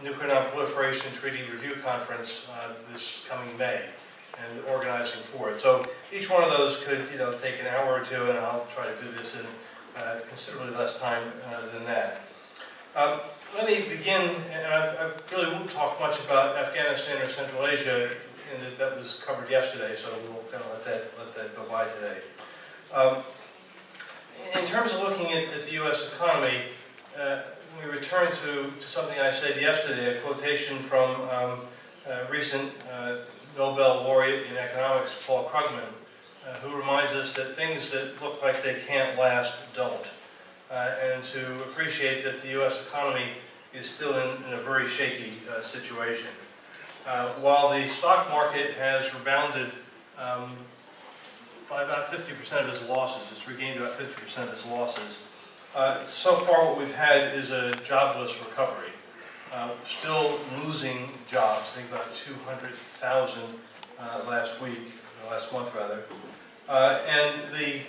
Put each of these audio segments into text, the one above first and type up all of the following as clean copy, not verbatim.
Nuclear Non-Proliferation Treaty Review Conference this coming May, and organizing for it. So each one of those could, take an hour or two, and I'll try to do this in considerably less time than that. Let me begin, and I really won't talk much about Afghanistan or Central Asia, and that was covered yesterday, so we'll kind of let that go by today. In terms of looking at the U.S. economy, we return to something I said yesterday, a quotation from recent Nobel laureate in economics, Paul Krugman, who reminds us that things that look like they can't last don't, and to appreciate that the U.S. economy is still in a very shaky situation. While the stock market has rebounded by about 50% of its losses, it's regained about 50% of its losses, so far what we've had is a jobless recovery. Still losing jobs, I think about 200,000 last month rather. And the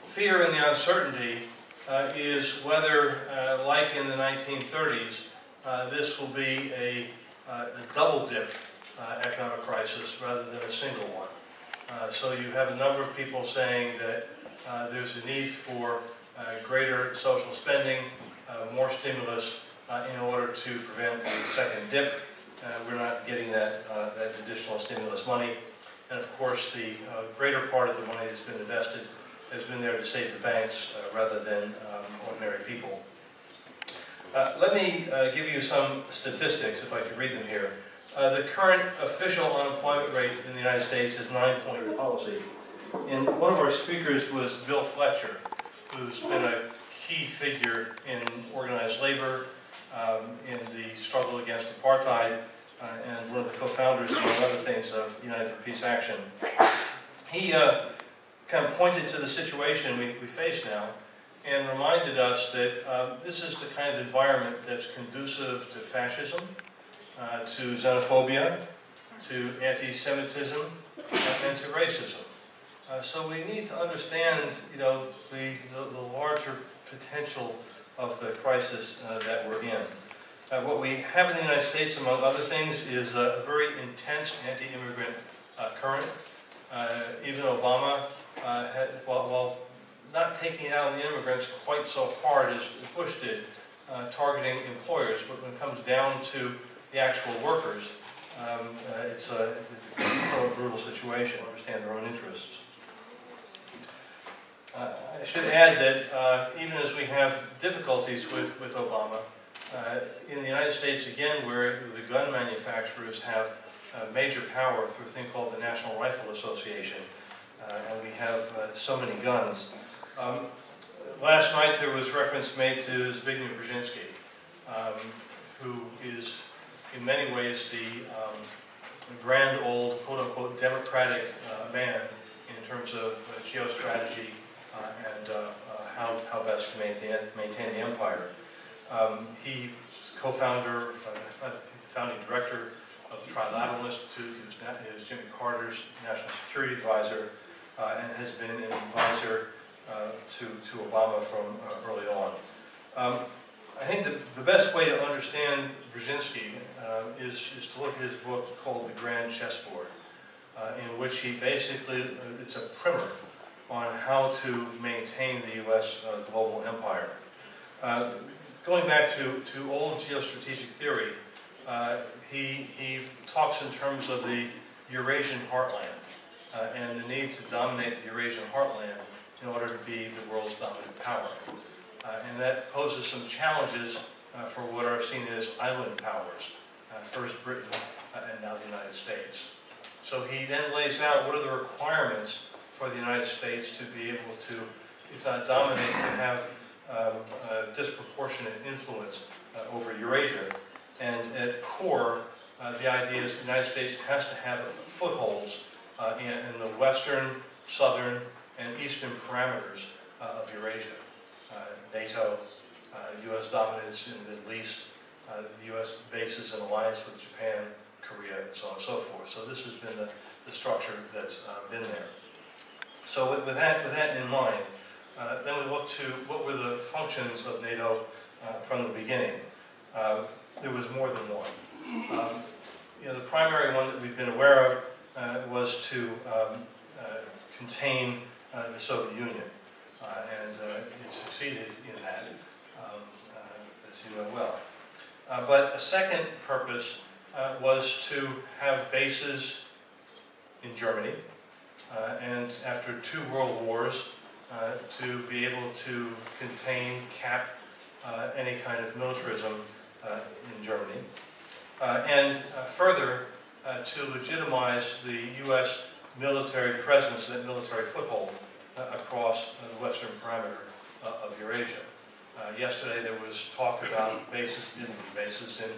fear and the uncertainty is whether, like in the 1930s, this will be a double-dip economic crisis rather than a single one. So you have a number of people saying that there's a need for greater social spending, more stimulus in order to prevent a second dip. We're not getting that additional stimulus money. And of course, the greater part of the money that's been invested has been there to save the banks rather than ordinary people. Let me give you some statistics, if I could read them here. The current official unemployment rate in the United States is 9.0 policy. And one of our speakers was Bill Fletcher, who's been a key figure in organized labor, in the struggle against apartheid, and one of the co-founders, among other things, of United for Peace Action. He kind of pointed to the situation we face now and reminded us that this is the kind of environment that's conducive to fascism, to xenophobia, to anti-Semitism, and to racism. So we need to understand, the larger potential of the crisis that we're in. What we have in the United States, among other things, is a very intense anti-immigrant current. Even Obama, while not taking it out on the immigrants quite so hard as Bush did, targeting employers, but when it comes down to the actual workers, it's a somewhat brutal situation to understand their own interests. I should add that even as we have difficulties with Obama, in the United States, again, where the gun manufacturers have major power through a thing called the National Rifle Association, and we have so many guns. Last night there was reference made to Zbigniew Brzezinski, who is in many ways the grand old, quote-unquote, democratic man in terms of geostrategy and how best to maintain the empire. He's co-founder, founding director of the Trilateral Institute. He was Jimmy Carter's national security advisor and has been an advisor to Obama from early on. I think the best way to understand Brzezinski is to look at his book called The Grand Chessboard, in which he basically, it's a primer on how to maintain the U.S. Global empire. Going back to old geostrategic theory, he talks in terms of the Eurasian heartland and the need to dominate the Eurasian heartland in order to be the world's dominant power. And that poses some challenges for what are seen as island powers, first Britain and now the United States. So he then lays out what are the requirements for the United States to be able to, if not dominate, to have disproportionate influence over Eurasia. And at core, the idea is the United States has to have footholds in the western, southern, and eastern parameters of Eurasia. NATO, U.S. dominance in the Middle East, the U.S. bases in alliance with Japan, Korea, and so on and so forth. So this has been the structure that's been there. So with that in mind, then we look to what were the functions of NATO from the beginning. there was more than one. The primary one that we've been aware of was to contain the Soviet Union, and it succeeded in that, as you know well. But a second purpose was to have bases in Germany, and after 2 world wars, to be able to contain, cap any kind of militarism in Germany, and further to legitimize the U.S. military presence, that military foothold across the western parameter of Eurasia. Yesterday there was talk about bases in Italy, bases in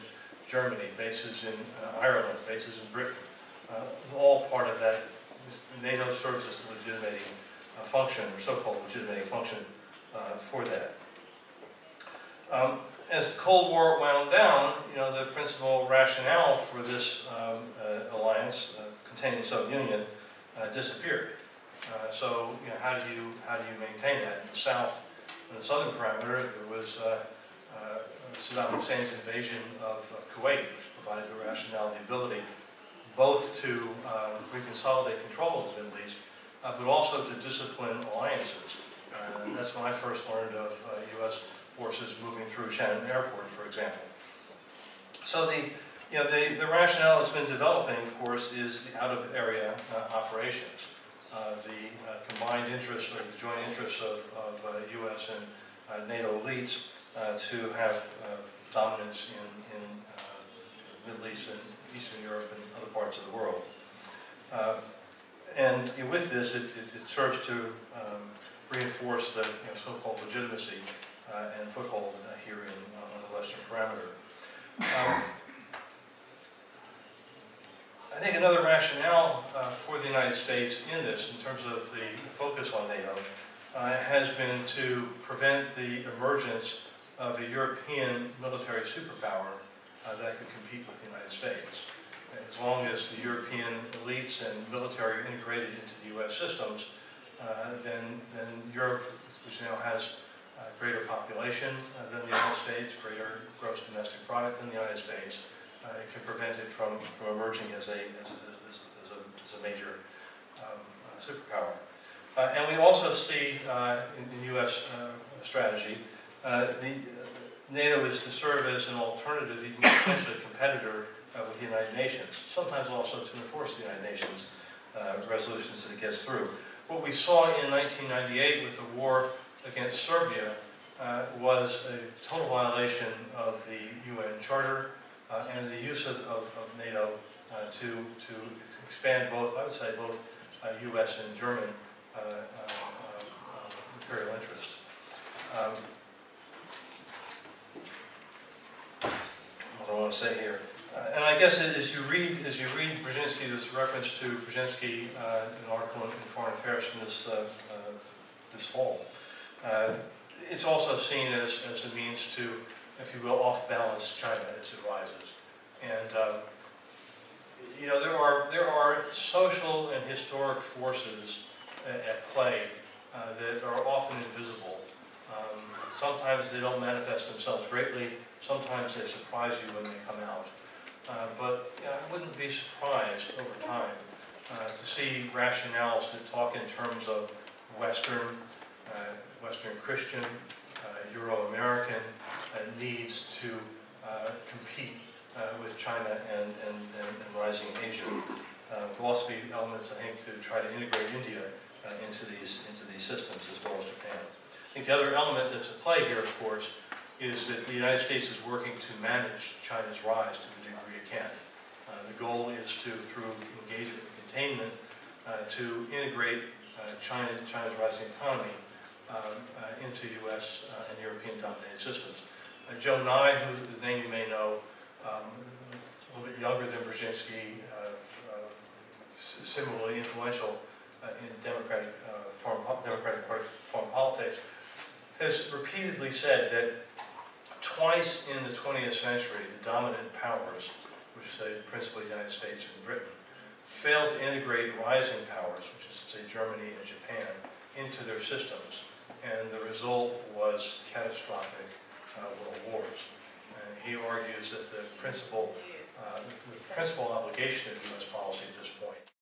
Germany, bases in Ireland, bases in Britain. All part of that. NATO serves as a legitimating function, or so-called legitimating function for that. As the Cold War wound down, the principal rationale for this alliance containing the Soviet Union disappeared. So, how do you maintain that? In the south, in the southern parameter, there was Saddam Hussein's invasion of Kuwait, which provided the rationale, the ability, both to reconsolidate control of the Middle East, but also to discipline alliances. That's when I first learned of U.S. forces moving through Shannon Airport, for example. So the rationale that's been developing, of course, is the out-of-area operations. The combined interests, or the joint interests of U.S. and NATO elites to have dominance in Middle East and Eastern Europe and other parts of the world. And with this, it serves to reinforce the so-called legitimacy and foothold here on the western parameter. I think another rationale for the United States in this, in terms of the focus on NATO, has been to prevent the emergence of a European military superpower that could compete with the United States. As long as the European elites and military are integrated into the U.S. systems, then Europe, which now has greater population than the United States, greater gross domestic product than the United States, it can prevent it from emerging as a major superpower. And we also see in U.S. strategy, NATO is to serve as an alternative, even potentially a competitor with the United Nations, sometimes also to enforce the United Nations resolutions that it gets through. What we saw in 1998 with the war against Serbia was a total violation of the UN Charter and the use of NATO to expand both, I would say, both U.S. and German imperial interests. What do I want to say here? And I guess as you read Brzezinski, there's reference to Brzezinski in an article in Foreign Affairs from this fall. It's also seen as a means to, if you will, off-balance China as it rises. And there are social and historic forces at play that are often invisible. Sometimes they don't manifest themselves greatly. Sometimes they surprise you when they come out. But I wouldn't be surprised over time to see rationales that talk in terms of Western Christian, Euro-American needs to compete with China and rising Asia. Philosophy elements, I think, to try to integrate India into these systems as well as Japan. I think the other element that's at play here, of course, is that the United States is working to manage China's rise to the degree it can. The goal is to, through engagement and containment, to integrate China's rising economy into U.S. and European-dominated systems. Joe Nye, whose name you may know, a little bit younger than Brzezinski, similarly influential in Democratic Party foreign politics, has repeatedly said that twice in the 20th century, the dominant powers, which say principally the United States and Britain, failed to integrate rising powers, which is to say Germany and Japan, into their systems. And the result was catastrophic world wars. And he argues that the principal obligation of U.S. policy at this point